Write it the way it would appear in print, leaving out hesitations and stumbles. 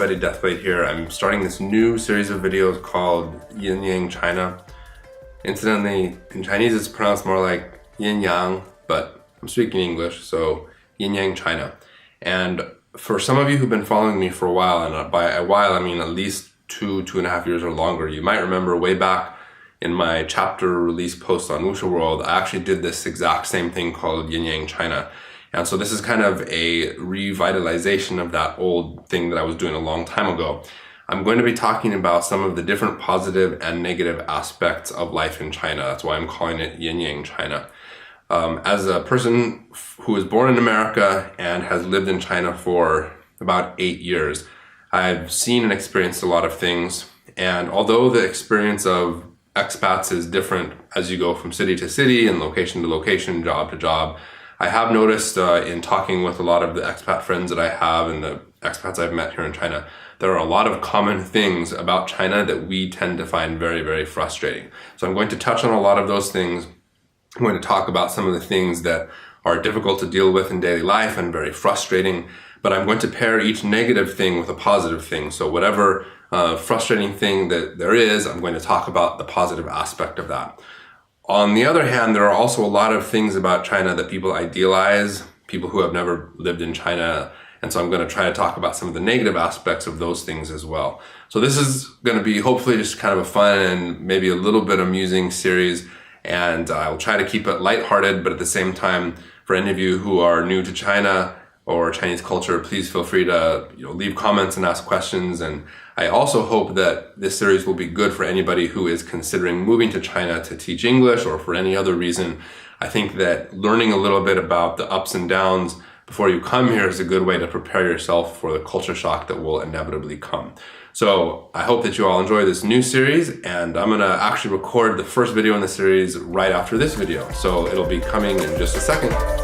everybody, Deathblade here. I'm starting this new series of videos called Yin Yang China. Incidentally, in Chinese it's pronounced more like Yin Yang, but I'm speaking English, so Yin Yang China. And for some of you who've been following me for a while, and by a while I mean at least 2.5 years or longer, you might remember way back in my chapter release post on Wuxia World, I actually did this exact same thing called Yin Yang China. And so this is kind of a revitalization of that old thing that I was doing a long time ago. I'm going to be talking about some of the different positive and negative aspects of life in China. That's why I'm calling it Yin Yang China. As a person who was born in America and has lived in China for about 8 years, I've seen and experienced a lot of things. And although the experience of expats is different as you go from city to city and location to location, job to job, I have noticed in talking with a lot of the expat friends that I have and the expats I've met here in China, there are a lot of common things about China that we tend to find very, very frustrating. So I'm going to touch on a lot of those things. I'm going to talk about some of the things that are difficult to deal with in daily life and very frustrating, but I'm going to pair each negative thing with a positive thing. So whatever frustrating thing that there is, I'm going to talk about the positive aspect of that. On the other hand, there are also a lot of things about China that people idealize, people who have never lived in China. And so I'm going to try to talk about some of the negative aspects of those things as well. So this is going to be hopefully just kind of a fun and maybe a little bit amusing series. And I'll try to keep it lighthearted, but at the same time, for any of you who are new to China or Chinese culture, please feel free to leave comments and ask questions. And I also hope that this series will be good for anybody who is considering moving to China to teach English or for any other reason. I think that learning a little bit about the ups and downs before you come here is a good way to prepare yourself for the culture shock that will inevitably come. So I hope that you all enjoy this new series, and I'm gonna actually record the first video in the series right after this video. So it'll be coming in just a second.